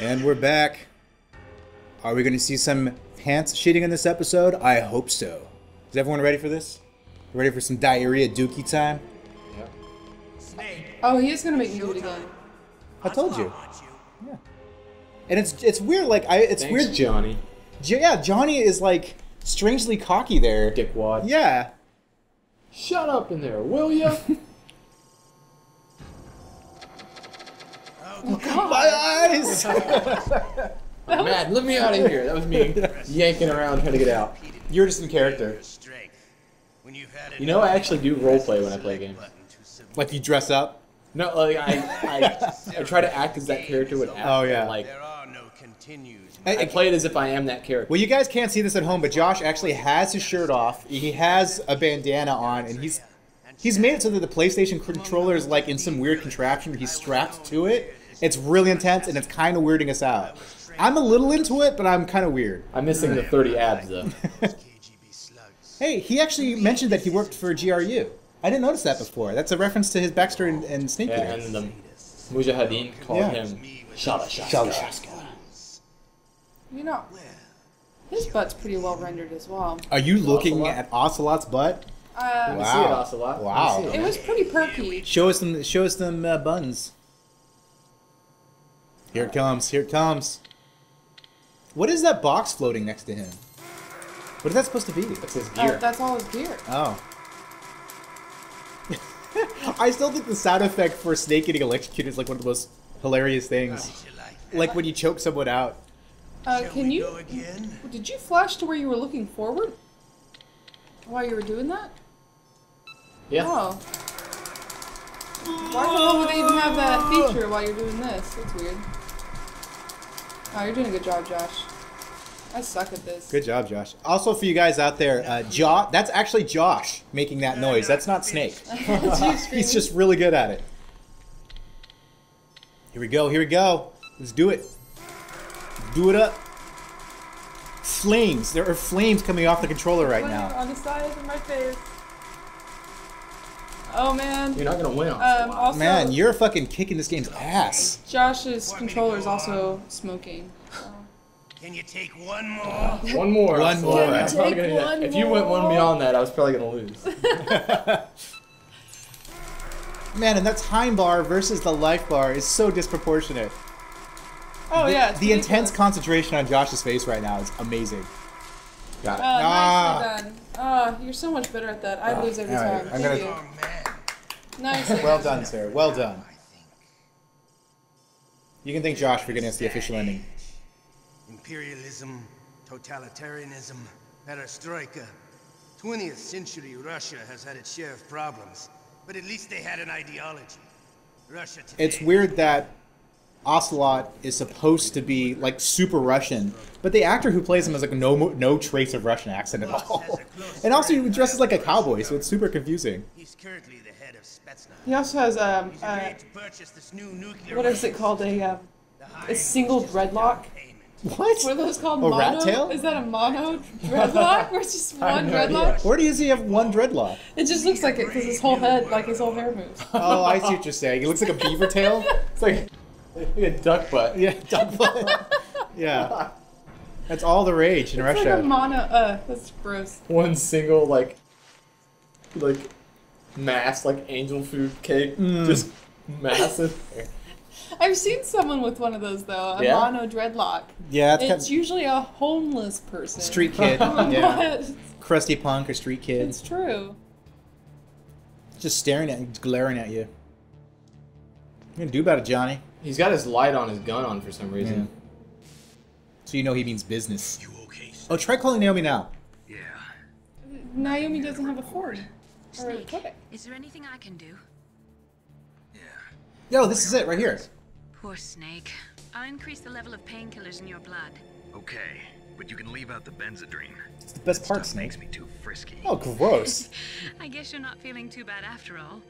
And we're back. Are we going to see some pants shitting in this episode? I hope so. Is everyone ready for this? Ready for some diarrhea dookie time? Yep. Oh, he is going to make me do it again. I told you. Yeah. And it's weird, like, it's Thanks, weird. Johnny. Yeah, Johnny is, like, strangely cocky there. Dickwad. Yeah. Shut up in there, will ya? Oh, God. My eyes! Mad, let me out of here. That was me yanking around trying to get out. You're just in character. You know, I actually do roleplay when I play a game. Like, you dress up? No, like, I try to act as that character would act. Oh, yeah. Like, I play it as if I am that character. Well, you guys can't see this at home, but Josh actually has his shirt off. He has a bandana on, and he's made it so that the PlayStation controller is like in some weird contraption where he's strapped to it. It's really intense, and it's kind of weirding us out. I'm a little into it, but I'm kind of weird. I'm missing the 30 abs, though. Hey, he actually mentioned that he worked for GRU. I didn't notice that before. That's a reference to his backstory in Snake Eater. Yeah, and the Mujahideen called him Shalashaska. You know, his butt's pretty well rendered as well. Are you looking at Ocelot's butt? Let me see it, Ocelot. Wow. It was pretty perky. Show us them buns. Here it comes. Here it comes. What is that box floating next to him? What is that supposed to be? That's his gear. That's all his gear. Oh. I still think the sound effect for Snake getting electrocuted is like one of the most hilarious things. Like when you choke someone out. Can you... Did you flash to where you were looking forward? While you were doing that? Yeah. Oh. Why the hell would they even have that feature while you're doing this? That's weird. Oh, you're doing a good job, Josh. I suck at this. Good job, Josh. Also, for you guys out there, that's actually Josh making that noise. That's not Snake. He's just really good at it. Here we go. Here we go. Let's do it. Do it up. Flames. There are flames coming off the controller right now. On the side of my face. Oh, man. You're not going to win. Also, Man, you're fucking kicking this game's ass. Josh's controller is also smoking. So. Can you take one more? One more. One more. I'm probably gonna do that. If you went one beyond that, I was probably going to lose. Man, and that time bar versus the life bar is so disproportionate. Oh, yeah. The intense concentration on Josh's face right now is amazing. Got it. Nicely done. Oh, you're so much better at that. I lose every Alright, time. I'm Thank gonna- you. Nice. Well done, sir. Well done. You can thank Josh for getting us the official ending. Imperialism, totalitarianism, perestroika. 20th century Russia has had its share of problems, but at least they had an ideology. Russia today. It's weird that Ocelot is supposed to be like super Russian, but the actor who plays him has like no trace of Russian accent at all. And also he dresses like a cowboy, so it's super confusing. He's currently the head of Spetsnaz. He also has He's agreed to purchase this new nuclear what is it called? A single dreadlock. What? What are those called? A Mono? rat tail? Is that a mono dreadlock? Where it's just one dreadlock? Where does he have one dreadlock? It just looks like it because his whole head, like his whole hair moves. Oh, I see what you're saying. It looks like a beaver tail. It's like a duck butt. Yeah, duck butt. Yeah. That's all the rage in It's Russia. like a mono. That's gross. One single, like mass, like angel food cake. Just massive. I've seen someone with one of those though. A Yeah? mono dreadlock. Yeah, it's It's usually a homeless person. street kid. Yeah. But Crusty punk or street kid. it's true. Just staring at you, just glaring at you. What you gonna do about it, Johnny? He's got his light on his gun on for some reason. So you know he means business. You okay, sir? Oh, try calling Naomi now. Yeah. Naomi doesn't have a Ford. Or a Snake, Codec. is there anything I can do? Yeah. Yo, this is it right here. Poor Snake. I'll increase the level of painkillers in your blood. Okay, but you can leave out the benzodrine. It's the best part, Stuff Snake. makes me too frisky. Oh, gross. I guess you're not feeling too bad after all.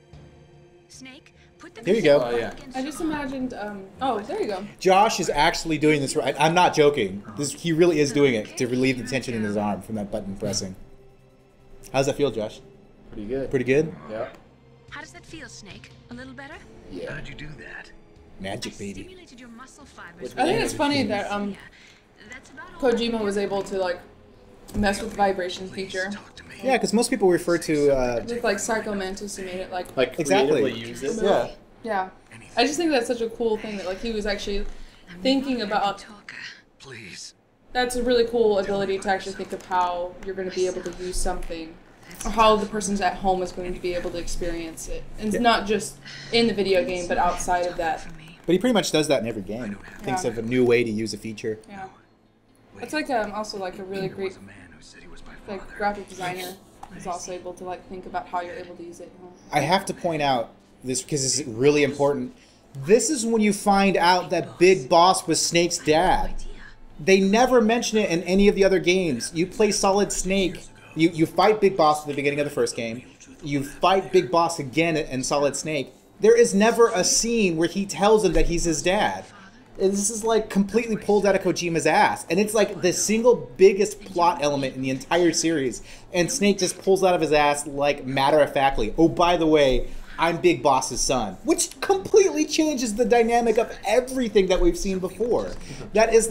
Snake, put the Here you go. Oh, yeah. I just imagined, oh, there you go. Josh is actually doing this right. I'm not joking. He really is doing it to relieve the tension in his arm from that button pressing. How's that feel, Josh? Pretty good. Pretty good? Yeah. How does that feel, Snake? A little better? Yeah. How'd you do that? Magic baby. Stimulated your muscle fibers. I think it's funny that That's about all. Kojima was able to like mess with the vibration feature Yeah, because most people refer to with like Psycho Mantis. He made it like Exactly. creatively use it. yeah. yeah. I just think that's such a cool thing that like he was actually thinking about. Talker. Please. That's a really cool ability to actually think of how you're going to be able to use something, or how the person's at home is going to be able to experience it, and it's not just in the video game, but outside of that. But he pretty much does that in every game. Thinks Yeah. of a new way to use a feature. Yeah, it's like also like a really great like graphic designer is also able to like think about how you're able to use it. I have to point out this because this is really important. This is when you find out that Big Boss was Snake's dad. They never mention it in any of the other games. You play Solid Snake. You fight Big Boss at the beginning of the first game. You fight Big Boss again in Solid Snake. There is never a scene where he tells him that he's his dad. And this is like completely pulled out of Kojima's ass. And it's like the single biggest plot element in the entire series. And Snake just pulls out of his ass like matter-of-factly. Oh, by the way, I'm Big Boss's son. Which completely changes the dynamic of everything that we've seen before. That's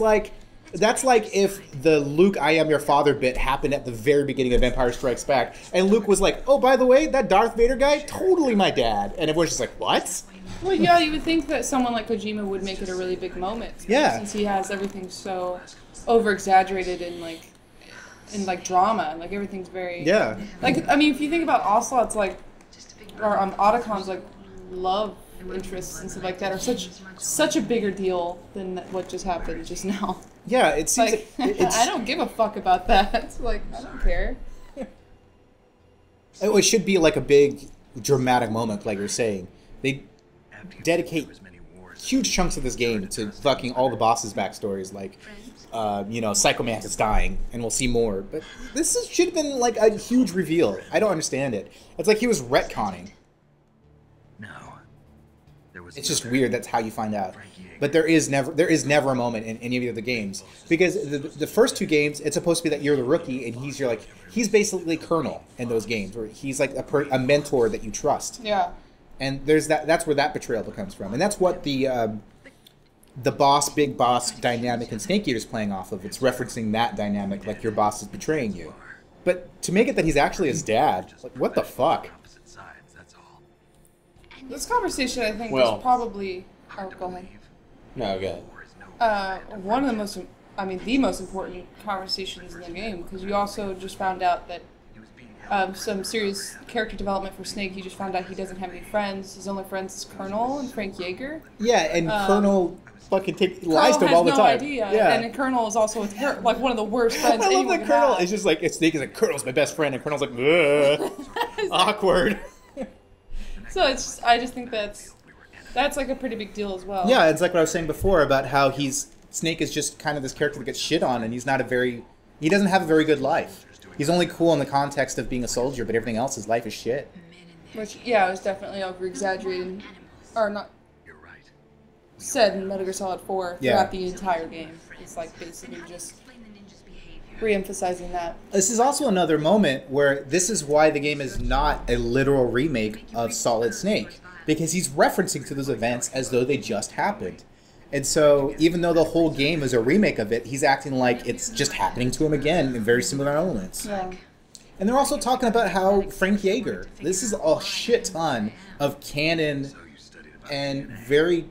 like if the Luke I am your father bit happened at the very beginning of Empire Strikes Back, and Luke was like, oh, by the way, that Darth Vader guy, totally my dad. And everyone's just like, what? Well, yeah, you would think that someone like Kojima would make it a really big moment. Yeah. Since he has everything so over-exaggerated in like drama, like everything's very... Yeah. Like, I mean, if you think about Ocelot's like, or Otacon's like love interests and stuff like that are such a bigger deal than what just happened just now. Yeah, it seems Like, it's, I don't give a fuck about that. Like, I don't care. it should be like a big dramatic moment, like you're saying. They dedicate huge chunks of this game to fucking all the bosses' backstories, like, Psycho Mantis dying, and we'll see more. But should have been like a huge reveal. I don't understand it. It's like he was retconning. No. There was It's just weird. That's how you find out. But there is never a moment in any of the other games, because the first two games, it's supposed to be that you're the rookie and he's basically Colonel in those games, where he's like a mentor that you trust. Yeah. And that's where that betrayal comes from, and that's what the Big Boss dynamic in Snake Eater's playing off of. It's referencing that dynamic, like your boss is betraying you. But to make it that he's actually his dad, like what the fuck? opposite sides, that's all. This conversation, I think, Well- was probably... Oh, go ahead. No, good. One of the the most important conversations in the game, because you also just found out that some serious character development for Snake. You just found out he doesn't have any friends. His only friends is Colonel and Frank Yeager. Yeah, and Colonel fucking lies to him all the Colonel time. has no idea, Yeah. and Colonel is also like one of the worst friends I love anyone that could Colonel have. is just like, Snake is like, Colonel's my best friend, and Colonel's like, ugh, awkward. So I just think that's like a pretty big deal as well. Yeah, it's like what I was saying before about how Snake is just kind of this character that gets shit on, and he doesn't have a very good life. He's only cool in the context of being a soldier, but everything else, his life is shit. Which, yeah, it was definitely over-exaggerated, or not You're right. said in Metal Gear Solid 4 Yeah. throughout the entire game. It's like basically just re-emphasizing that. This is also another moment where this is why the game is not a literal remake of Solid Snake, because he's referencing to those events as though they just happened. And so, even though the whole game is a remake of it, he's acting like it's just happening to him again in very similar elements. Yeah. And they're also talking about how Frank Yeager, this is a shit ton of canon and very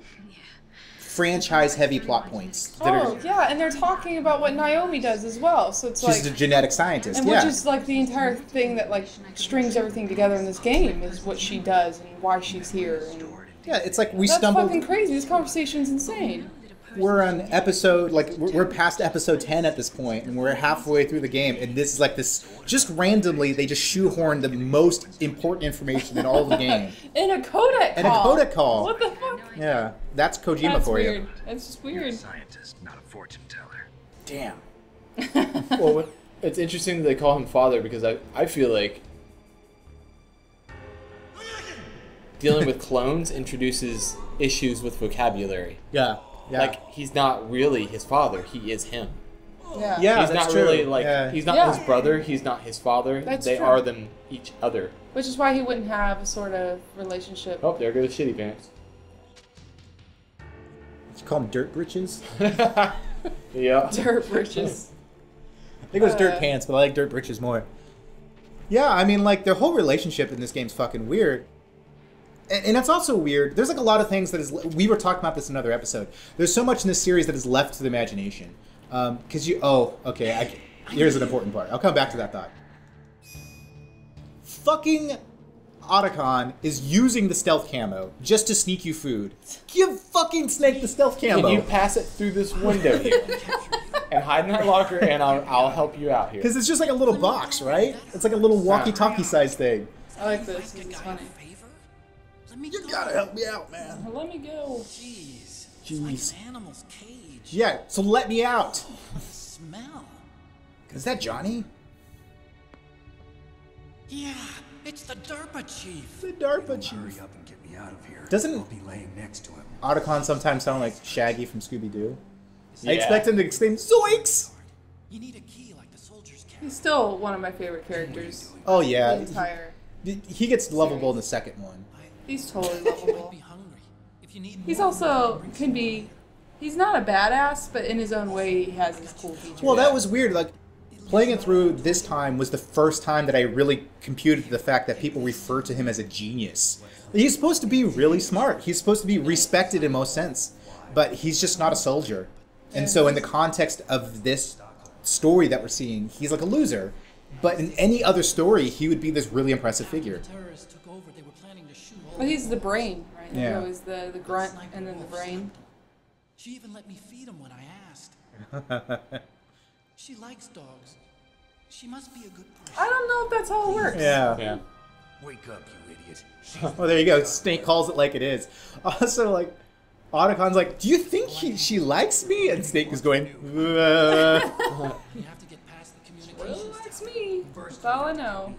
franchise-heavy plot points. Yeah, and they're talking about what Naomi does as well. So it's She's like, a genetic scientist, and yeah. which is like the entire thing that like strings everything together in this game is what she does and why she's here. And Yeah, it's like we that's stumbled... fucking crazy. This conversation's insane. We're on episode, like, we're past episode 10 at this point, and we're halfway through the game, and this is like this, just randomly, they just shoehorn the most important information in all of the game. In a codec call. In a codec call. What the fuck? Yeah, that's Kojima That's for weird. you. That's just You're a weird. scientist, not a fortune teller. Damn. Well, it's interesting that they call him father, because I feel like dealing with clones introduces issues with vocabulary. Yeah. Yeah. Like, he's not really his father, he is him. Yeah. Yeah, He's that's not true. really, like, Yeah. he's not Yeah. his brother, he's not his father. That's they true. are them each other. Which is why he wouldn't have a sort of relationship. Oh, there go the shitty pants. you call them dirt britches? Yeah. Dirt britches. I think it was dirt pants, but I like dirt britches more. Yeah, I mean, like, their whole relationship in this game's fucking weird. And it's also weird. There's, like, a lot of things that is... We were talking about this in another episode. There's so much in this series that is left to the imagination. Because you... Oh, okay. Here's an important part. I'll come back to that thought. Fucking Otacon is using the stealth camo just to sneak you food. Give fucking Snake the stealth camo. Can you pass it through this window here? And hide in that locker, and I'll help you out here. Because it's just like a little box, right? It's like a little walkie-talkie size thing. I like this. This is funny. You gotta help me out, man. Let me go. Jeez. Jeez. It's like an animal's cage. Yeah, so let me out. The smell. Is that Johnny? Yeah, it's the DARPA chief. The DARPA Hurry chief. up and get me out of here. Doesn't- I'll be laying next to him. Otacon sometimes sound like Shaggy from Scooby-Doo. I Yeah. expect him to exclaim, Zoinks! You need a key like the soldier's cap. He's still one of my favorite characters. Oh, The yeah. entire. He gets lovable in the second one. He's totally You might lovable. be hungry. If you need He's more, also can be. He's not a badass, but in his own way, he has his cool features. Well, that was weird. Like, playing it through this time was the first time that I really computed the fact that people refer to him as a genius. He's supposed to be really smart. He's supposed to be respected in most sense, but he's just not a soldier. And so in the context of this story that we're seeing, he's like a loser. But in any other story, he would be this really impressive figure. the terrorists took over, they were planning to shoot all But he's the brain, right? Yeah. He's always the grunt and then the brain. She even let me feed him when I asked. She likes dogs. She must be a good person. I don't know if that's how it works. Yeah. Yeah. Wake up, you idiot. Well, there you go. Snake calls it like it is. Also, like, Otacon's like, do you think she likes me? And Snake is going, You have to get past the Well, communications. that's me. That's all I know.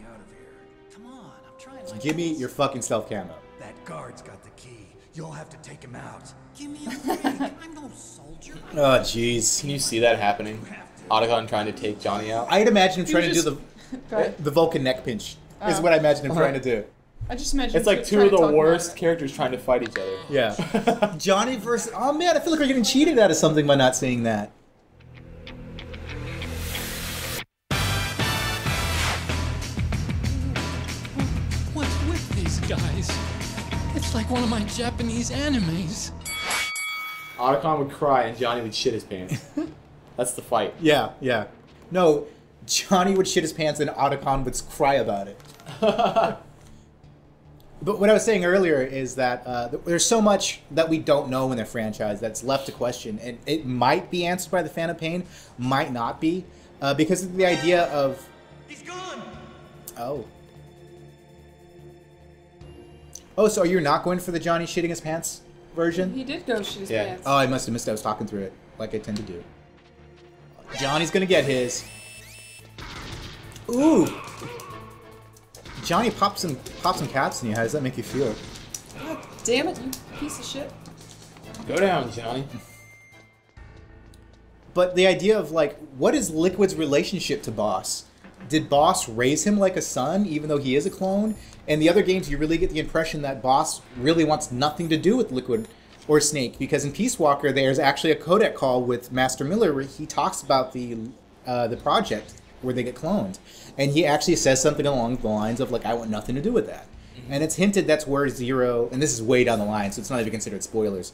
Come on, I'm trying my give me best. your fucking stealth camo. That guard's got the key. You'll have to take him out. Give me a break. I'm no soldier. Oh, jeez. Can you see that happening? Otacon trying to take Johnny out? I'd imagine him You trying to just- do Go ahead. the Vulcan neck pinch. Is Oh. what I imagine him trying to do. I just mentioned It's like two trying of to the talk about worst it. characters trying to fight each other. Yeah. Johnny versus... Oh, man, I feel like we're getting cheated out of something by not seeing that. What's with these guys? It's like one of my Japanese animes. Otacon would cry and Johnny would shit his pants. That's the fight. Yeah, yeah. No, Johnny would shit his pants and Otacon would cry about it. But what I was saying earlier is that there's so much that we don't know in the franchise that's left to question. And it might be answered by the Fan of Pain, might not be. Because of the idea of... He's gone! Oh. Oh, so you're not going for the Johnny shitting his pants version? He did go shit his Yeah. pants. Oh, I must have missed it. I was talking through it, like I tend to do. Johnny's gonna get his. Ooh! Johnny popped some caps in you. How does that make you feel? God damn it, you piece of shit. Go down, Johnny. But the idea of, like, what is Liquid's relationship to Boss? Did Boss raise him like a son, even though he is a clone? In the other games, you really get the impression that Boss really wants nothing to do with Liquid or Snake, because in Peace Walker, there's actually a codec call with Master Miller where he talks about the project where they get cloned. And he actually says something along the lines of, like, I want nothing to do with that. And it's hinted that's where Zero, and this is way down the line, so it's not even considered spoilers,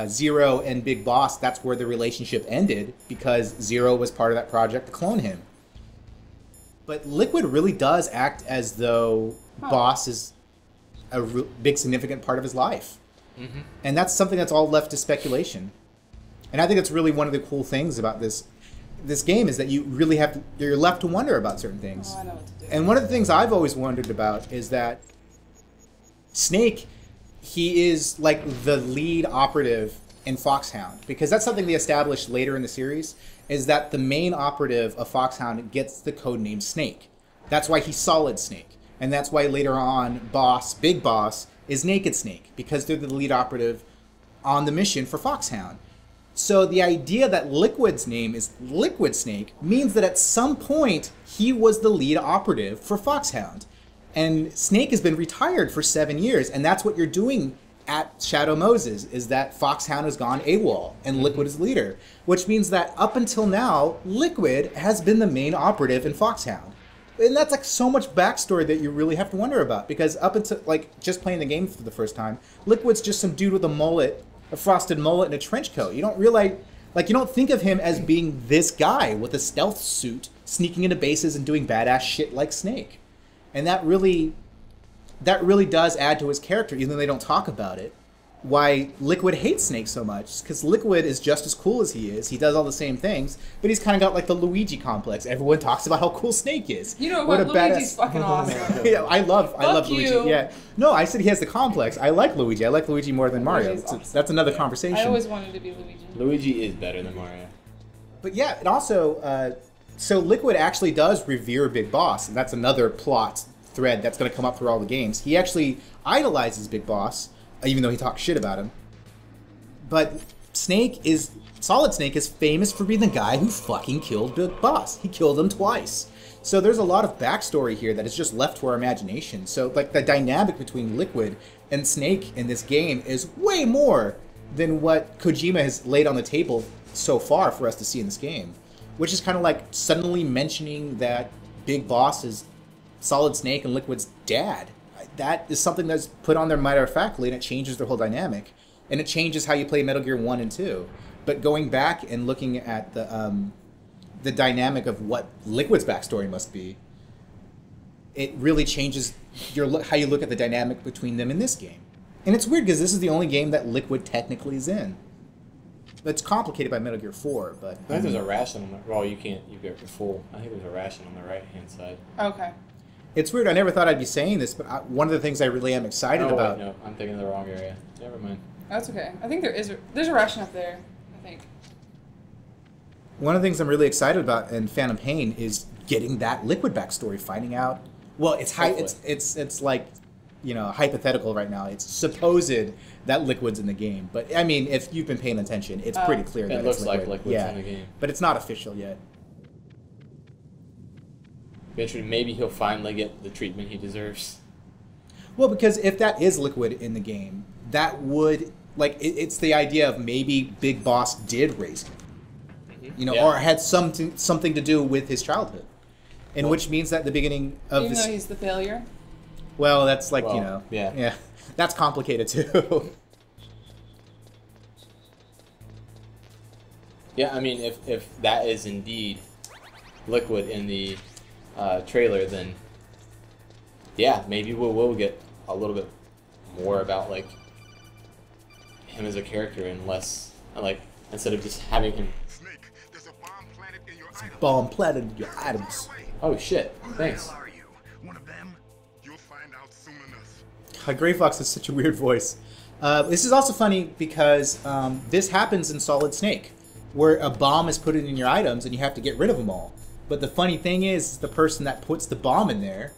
Zero and Big Boss, that's where the relationship ended, because Zero was part of that project to clone him. But Liquid really does act as though Boss is a big significant part of his life. And that's something that's all left to speculation. And I think that's really one of the cool things about this game is that you really you're left to wonder about certain things. Oh, I know what to do. And one of the things I've always wondered about is that Snake, he is like the lead operative in Foxhound, because that's something they established later in the series, is that the main operative of Foxhound gets the codename Snake. That's why he's Solid Snake. And that's why later on Big Boss is Naked Snake, because they're the lead operative on the mission for Foxhound. So the idea that Liquid's name is Liquid Snake means that at some point he was the lead operative for Foxhound. And Snake has been retired for 7 years, and that's what you're doing at Shadow Moses is that Foxhound has gone AWOL and Liquid is leader, which means that up until now, Liquid has been the main operative in Foxhound. And that's like so much backstory that you really have to wonder about, because up until like just playing the game for the first time, Liquid's just some dude with a mullet, a frosted mullet and a trench coat. You don't realize, like, you don't think of him as being this guy with a stealth suit sneaking into bases and doing badass shit like Snake. And that really does add to his character, even though they don't talk about it. Why Liquid hates Snake so much, because Liquid is just as cool as he is. He does all the same things, but he's kind of got like the Luigi complex. Everyone talks about how cool Snake is. You know what? Luigi's fucking awesome. Yeah, I love you. Luigi. Yeah, no, I said he has the complex. I like Luigi. I like Luigi more than Mario. Awesome. That's another conversation. I always wanted to be Luigi. Luigi is better than Mario. But yeah, and also, so Liquid actually does revere Big Boss, and that's another plot thread that's going to come up through all the games. He actually idolizes Big Boss, even though he talks shit about him. But Solid Snake is famous for being the guy who fucking killed Big Boss. He killed him twice. So there's a lot of backstory here that is just left to our imagination. So like the dynamic between Liquid and Snake in this game is way more than what Kojima has laid on the table so far for us to see in this game. Which is kind of like suddenly mentioning that Big Boss is Solid Snake and Liquid's dad. That is something that's put on there matter-of-factly, and it changes their whole dynamic. And it changes how you play Metal Gear 1 and 2. But going back and looking at the dynamic of what Liquid's backstory must be, it really changes how you look at the dynamic between them in this game. And it's weird, because this is the only game that Liquid technically is in. It's complicated by Metal Gear 4, but... I think there's a ration on the... Well, you can't... You get full. I think there's a ration on the right-hand side. Okay. It's weird. I never thought I'd be saying this, but one of the things I really am excited about... Wait, no, I'm thinking of the wrong area. Never mind. That's okay. I think there's a ration up there, I think. One of the things I'm really excited about in Phantom Pain is getting that Liquid backstory, finding out... Well, it's like, you know, hypothetical right now. It's supposed that Liquid's in the game. But, I mean, if you've been paying attention, it's pretty clear that it's Liquid. It looks like Liquid's in the game. But it's not official yet. Eventually, maybe he'll finally get the treatment he deserves. Well, because if that is Liquid in the game, that would... Like, it's the idea of maybe Big Boss did raise him. Mm-hmm. You know, or had something to do with his childhood. Which means that the beginning of Even though he's the failure? Well, that's like, you know... Yeah. That's complicated, too. Yeah, I mean, if that is indeed Liquid in the trailer, then yeah, maybe we'll get a little bit more about like him as a character and less like instead of just having him. Snake, there's a bomb planted in your items. Bomb planted in your items. Oh shit! Thanks. Who are you? One of them? You'll find out soon enough. Gray Fox has such a weird voice. This is also funny because this happens in Solid Snake, where a bomb is put in your items and you have to get rid of them all. But the funny thing is, the person that puts the bomb in there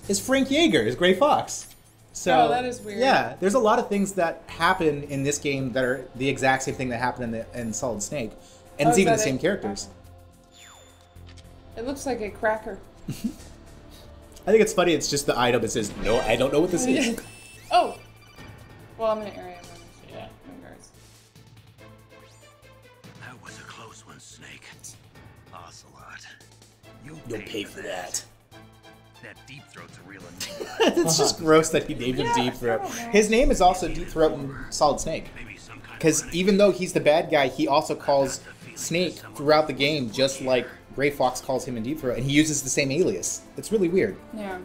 is Frank Yeager, is Gray Fox. So, that is weird. Yeah, there's a lot of things that happen in this game that are the exact same thing that happened in Solid Snake. And it's even the same characters. It looks like a cracker. I think it's funny, it's just the item that says, no, I don't know what this is. Oh! Well, I'm in an area. Yeah. That was a close one, Snake. Ocelot. You'll pay for that. That Deep Throat's a real enigma. It's just gross that he named him Deep Throat. His name is also Deep Throat in Solid Snake. Because even though he's the bad guy, he also calls Snake throughout the game, just like Gray Fox calls him in Deep Throat, and he uses the same alias. It's really weird. Yeah.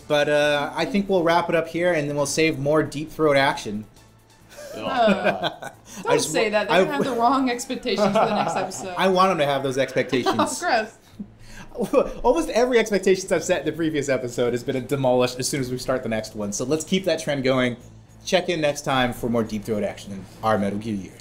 But I think we'll wrap it up here, and then we'll save more Deep Throat action. Don't say that. They're going to have the wrong expectations for the next episode. I want them to have those expectations. Oh, gross. Almost every expectations I've set in the previous episode has been demolished as soon as we start the next one. So let's keep that trend going. Check in next time for more Deep Throat action in our Metal Gear year.